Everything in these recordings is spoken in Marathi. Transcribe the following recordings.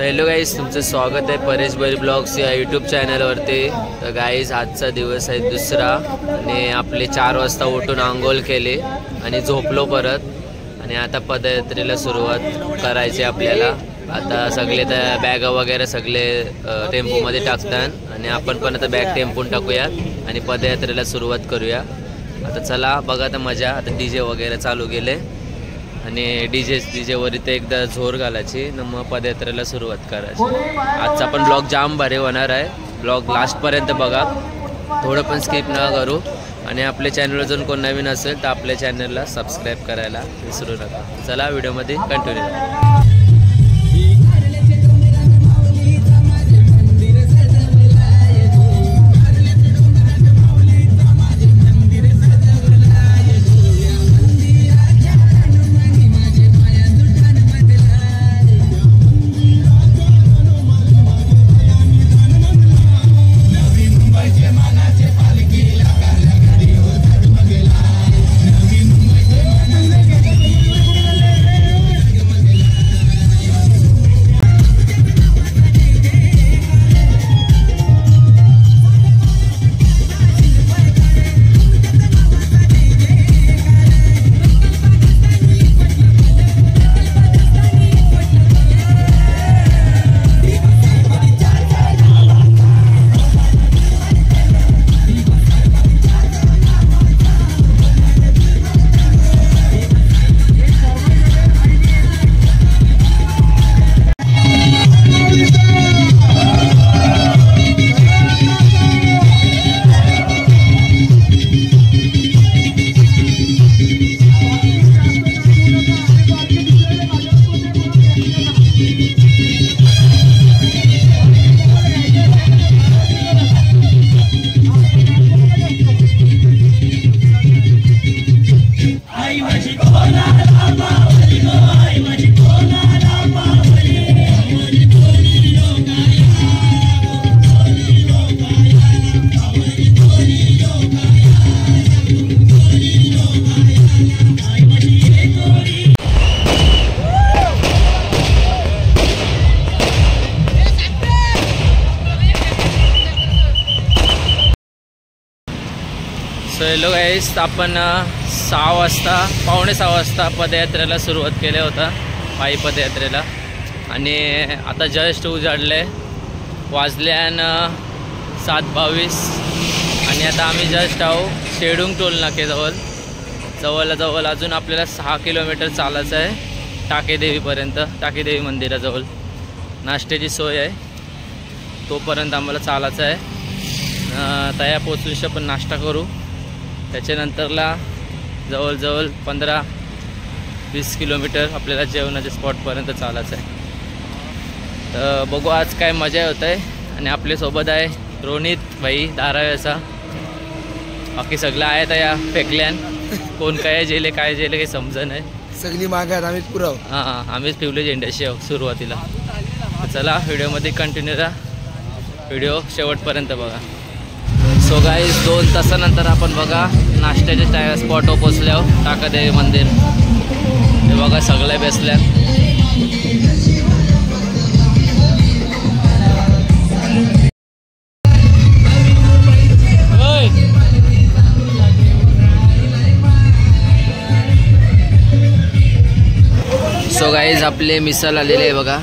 हॅलो गाईज, तुमचं स्वागत आहे परेश बैल ब्लॉग्स या यूट्यूब चॅनलवरती। तर गाईज आजचा दिवस आहे दुसरा आणि आपले 4 वाजता उठून आंघोळ केले आणि झोपलो परत आणि आता पदयात्रेला सुरुवात करायची आपल्याला। आता सगळे त्या बॅग वगैरे सगळे टेम्पोमध्ये टाकतात आणि आपण पण आता बॅग टेम्पोन टाकूया आणि पदयात्रेला सुरुवात करूया। आता चला बघा तर मजा। आता डीजे वगैरे चालू केले आणि डीजे वर इथे एकदा जोर घालायची न मग पदयात्रेला सुरुवात करायची। आजचा पण ब्लॉग जाम भारी होणार आहे, ब्लॉग लास्टपर्यंत बघा, थोडं पण स्किप न करू। आणि आपल्या चॅनलवर जर कोण नवीन असेल तर आपल्या चॅनलला सबस्क्राईब करायला विसरू नका। चला व्हिडिओमध्ये कंटिन्यू। हॅलो गाईस, आपण 6 वाजता पावणे 6 वाजता पदयात्रेला सुरुवात केल्या होता, पायी पदयात्रेला। आणि आता जस्ट उजाडले, वाजल्यान 7:22 आणि आता आम्ही जस्ट आहो शेडुंग टोल नाक्याजवळ अजून आपल्याला 6 किलोमीटर चालायचं आहे टाकेदेवीपर्यंत। टाकेदेवी मंदिराजवळ नाश्त्याची सोय आहे, तोपर्यंत आम्हाला चालायचं आहे। तया पोचून पण नाश्ता करू, त्याच्यानंतरला जवळजवळ 15-20 किलोमीटर आपल्याला जेवणाच्या स्पॉटपर्यंत चालायचं आहे। तर बघू आज काय मजा होत आहे। आणि आपल्यासोबत आहे रोनित भाई धाराव्याचा, बाकी सगळं आहे त्या फेकल्यान, कोण काय जेले काही समजा नाही, सगळी मागे आहेत, आम्हीच पुराव। हां, आम्हीच ठेवले झेंड्याशी सुरुवातीला। चला व्हिडिओमध्ये कंटिन्यू राहा, व्हिडिओ शेवटपर्यंत बघा। सो गाईज 2 तासानंतर आपण बघा नाश्त्याच्या स्पॉटवर पोचल्यावर टाकादेवी मंदिर। हे बघा सगळे बसल्या। सो गाईज आपले मिसल आलेले आहे बघा।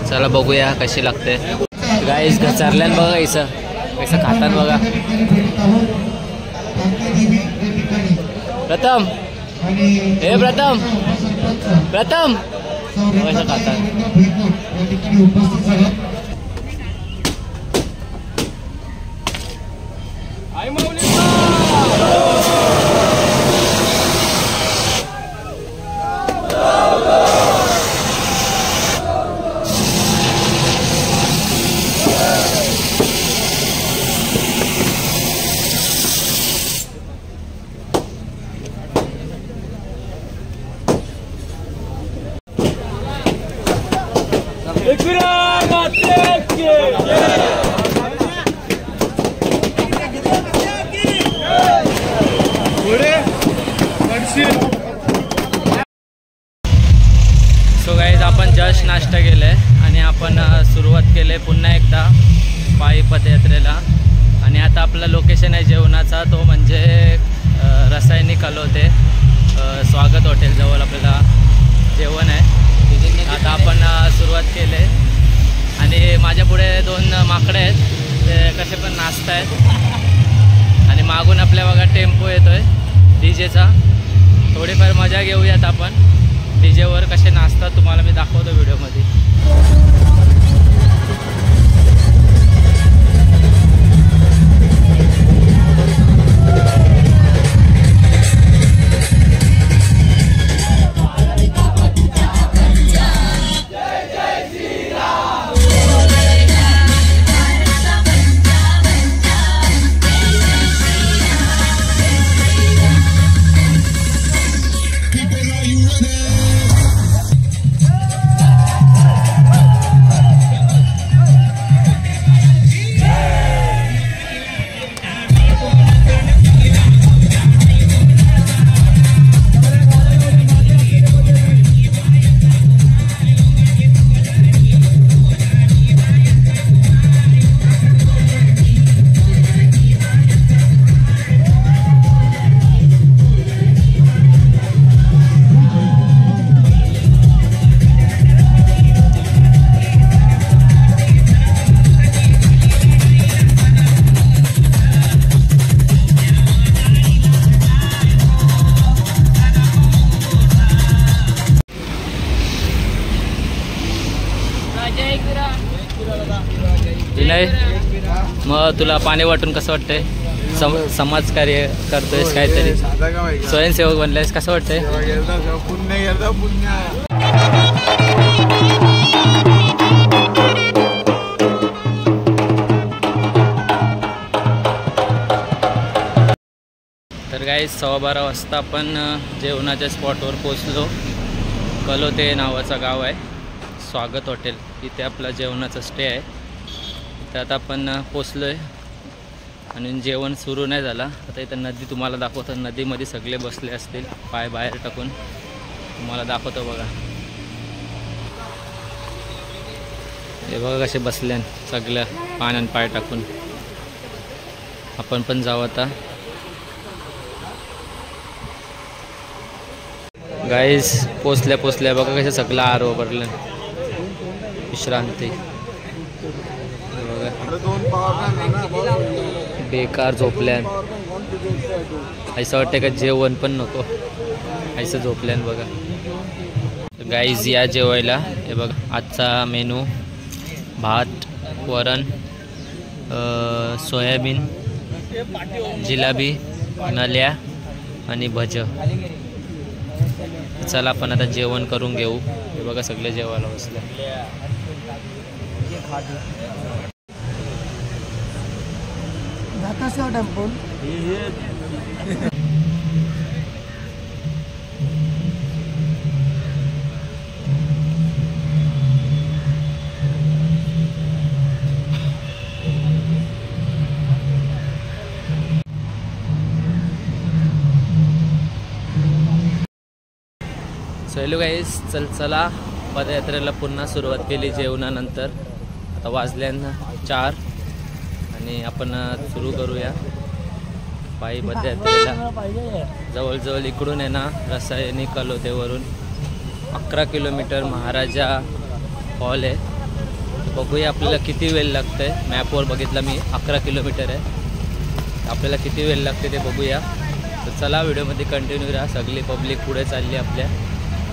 चला बघूया कशी लागते। गाईस घसरल्यान बघा, कसं खातात बघा। प्रथम कसं खातात। Ekran! केलं आहे पुन्हा एकदा पायी पदयात्रेला. आणि आता आपला लोकेशन आहे जेवणाचा, तो म्हणजे रसायनिक कलोते स्वागत हॉटेलजवळ आपल्याला जेवण आहे. आता आपण सुरुवात केली आहे आणि माझ्या पुढे 2 माकडे आहेत, ते कसे पण नाचत आहेत. आणि मागून आपल्या बघा टेम्पो येतोय डीजेचा. थोडीफार मजा घेऊयात आपण. डीजेवर कसे नाचतात तुम्हाला मी दाखवतो व्हिडिओमध्ये. मग तुला पाणी वाटून कसं वाटतंय? समाजकार्य करतोयस काहीतरी, स्वयंसेवक बनलायस, कसं वाटतंय? तर गाईस 12:15 वाजता आपण जेवणाच्या स्पॉटवर पोचलो. कलोते नावाचं गाव आहे, स्वागत हॉटेल, इथे आपला जेवणाचा स्टे आहे. त्यात आपण पोचलो आहे आणि जेवण सुरू नाही झाला. आता इथं नदी तुम्हाला दाखवतो. नदीमध्ये सगळे बसले असतील पाय बाहेर टाकून. तुम्हाला दाखवतो बघा, हे बघा कसे बसले सगळ्या पाण्यात पाय टाकून. आपण पण जाऊ आता. गाईस पोचल्या बघा कसे सगळं आरो भरलं, विश्रांती बेकार झोपल्यान. असं वाटतं का जेवण पण नको, असं झोपल्यान बघा. गाईज या जेवायला. हे बघा आजचा मेनू, भात, वरण, सोयाबीन, जिलेबी, नल्या आणि भजं. चला आपण आता जेवण करून घेऊ. हे बघा सगळे जेवायला बसले. चलो गाईस, चला पदयात्रेला पुन्हा सुरुवात केली जेवणानंतर. आता वाजल्यानं 4 आणि आपण सुरू करूया पायी पदयात्रेला. जवळजवळ इकडून आहे ना रसायनिक कलोतेवरून 11 किलोमीटर महाराजा हॉल आहे. बघूया आपल्याला किती वेळ लागतं आहे. मॅपवर बघितलं मी 11 किलोमीटर आहे. आपल्याला किती वेळ लागते ते बघूया. तर चला व्हिडिओमध्ये कंटिन्यू राहा. सगळी पब्लिक पुढे चालली आपल्या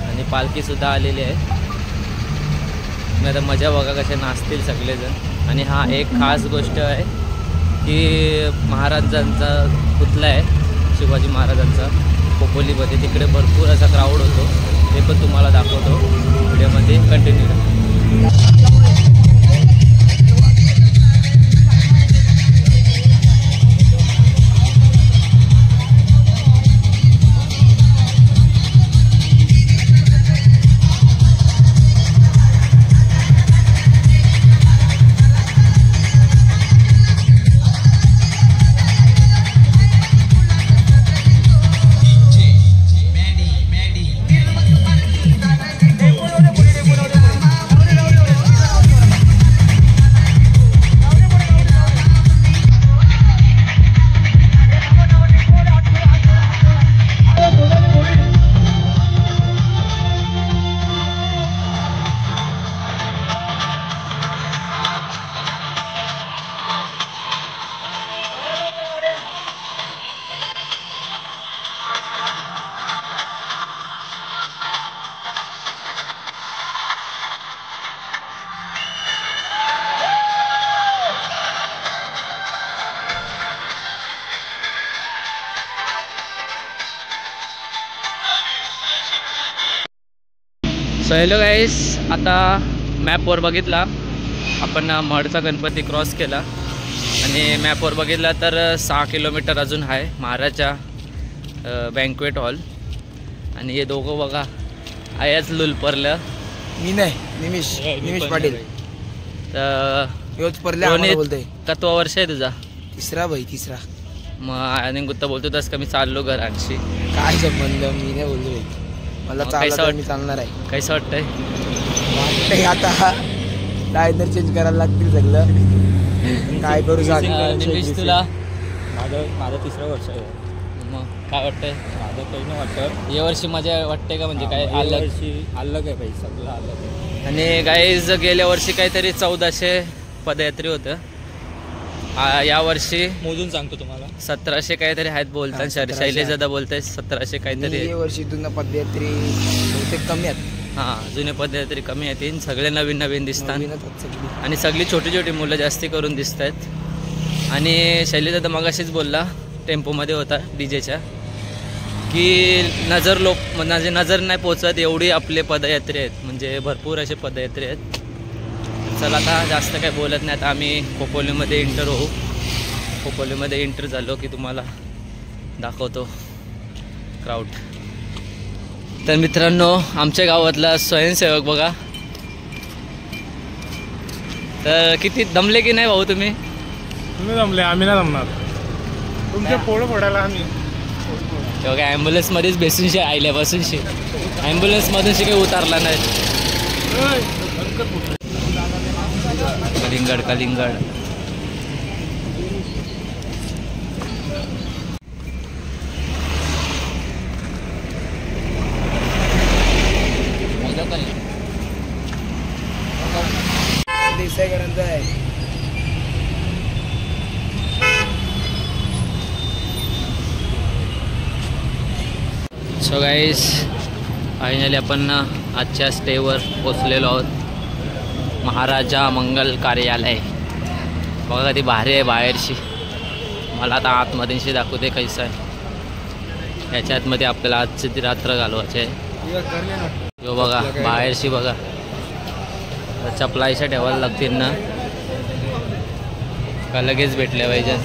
आणि पालखीसुद्धा आलेली आहे. मी आता मजा बघा कसे नाचतील सगळेजण. आणि हा एक खास गोष्ट आहे की महाराजांचा पुतळा आहे, शिवाजी महाराजांचा, खोपोलीमध्ये. तिकडे भरपूर असा क्राऊड होतो. ते पण तुम्हाला दाखवतो व्हिडिओमध्ये. कंटिन्यू राहा. सो हॅलो गाईस, आता मॅपवर बघितला आपण महडचा गणपती क्रॉस केला आणि मॅपवर बघितला तर 6 किलोमीटर अजून आहे महाराजा बँक्वेट हॉल. आणि हे दोघं बघा आयाच लुलपरलं. मी नाही, निमिष पाटील. तर योच परले आम्हाला बोलतोय. कतवा वर्ष आहे तुझा? तिसरा. मग आणि गुत्ता बोलतो तस का मी चाललो घरांशी. काय संबंध, मी नाही बोललो. मला चाललं, मी चालणार आहे. कैसं वाटतंय? आता लायनर चेंज करायला लागतील सगळं. काय करू सांग. तुला? माझं 3रं वर्ष आहे. मग काय वाटतंय? माझं काही नाही वाटतं. या वर्षी मजा वाटते का? म्हणजे काय अलग आहे भाई, सगळं अलग आहे. आणि गाईज गेल्या वर्षी काहीतरी 1400 पदयात्री होतं. या वर्षी मोजून सांगतो तुम्हाला 1700 काहीतरी आहेत बोलतात. शैलेश दादा बोलताय 1700 काहीतरी. या वर्षी जुन्या पदयात्री बहुतेक कमी आहेत. हां, जुने पदयात्री कमी आहेत. सगळे नवीन दिसतात सगळी. आणि सगळी छोटी मुलं जास्ती करून दिसत आहेत. आणि शैलेश दादा मगाशीच बोलला, टेम्पोमध्ये होता डीजेच्या, की नजर नाही पोचत एवढी आपले पदयात्री आहेत. म्हणजे भरपूर असे पदयात्री आहेत. चला आता जास्त काही बोलत नाही. आता आम्ही खोपोलीमध्ये एंटर होऊ. खोपोलीमध्ये एंटर झालो की तुम्हाला दाखवतो क्राऊड. तर मित्रांनो, आमच्या गावातला स्वयंसेवक बघा. तर किती दमले की नाही भाऊ तुम्ही? तुम्ही जमले, आम्ही नाही जमणार. तुमच्या पोळं फोडायला आम्ही तेव्हा ॲम्ब्युलन्समध्येच बेसूनशी आल्यापासूनशी ॲम्ब्युलन्समधूनशी काही उतारला नाही. कलिंगड देसाईगडांचं आहे. सो गाईस, फायनली आपण आजच्या स्टेवर पोचलेलो आहोत. महाराजा मंगल कार्यालय बघा, ती भारी आहे बाहेरशी. मला आता आतमध्येशी दाखवते कैसा आहे. याच्या आतमध्ये आपल्याला आजची ती रात्र घालवायची आहे. यो बघा बाहेरशी बघा, चपलायशा ठेवायला लागतील ना का लगेच भेटल्या पाहिजे.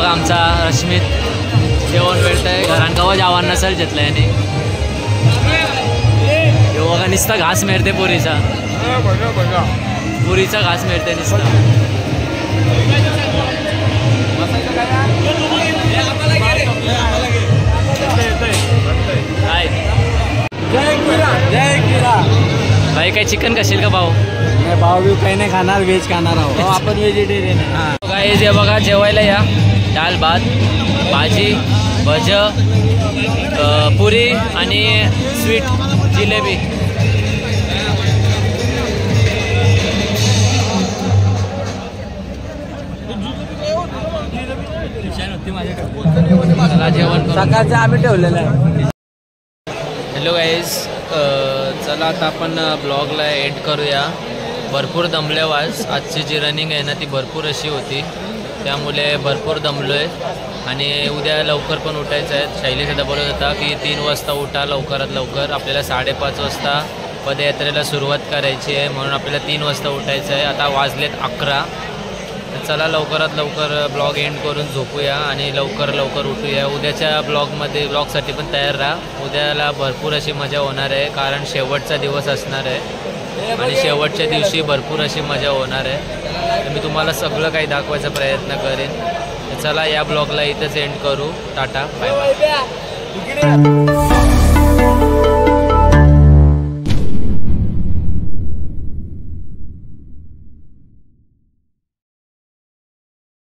आमचा रश्मित जेवण मिळतंय घरान कवा जेवण नसेल घेतलं याने बघा नुसता घास मिळते पुरीचा घास मिळते नुसता भाई काही चिकन खाशील का भाऊ? नाही भाऊ बी काही नाही खाणार, व्हेज खाणार आहोत आपण व्हेजिटेरियन आहे. हे जे बघा जेवायला या दाल भात भाजी भज, पुरी आणि स्वीट जिलेबी. चला जेवण करू. सकाळचं आम्ही ठेवलेलं आहे. हॅलो गाईज, चला आता आपण ब्लॉगला एंड करूया. भरपूर दमले आजची जी रनिंग आहे ना ती भरपूर अशी होती, त्यामुळे भरपूर दमलो आहे. आणि उद्या लवकर पण उठायचं आहे. शैलेशदा बोलत होता की 3 वाजता उठा लवकरात लवकर. आपल्याला 5:30 वाजता पदयात्रेला सुरुवात करायची आहे, म्हणून आपल्याला 3 वाजता उठायचं आहे. आता वाजलेत 11. चला लवकरात लवकर ब्लॉग एंड करून झोपूया आणि लवकर उठूया. उद्याच्या ब्लॉगसाठी पण तयार राहा. उद्याला भरपूर अशी मजा होणार आहे, कारण शेवटचा दिवस असणार आहे आणि शेवटच्या दिवशी भरपूर अशी मजा होणार आहे. तर मी तुम्हाला सगळं काही दाखवायचा प्रयत्न करेन. चला या ब्लॉगला इथंच एंड करू. Tata, bye bye.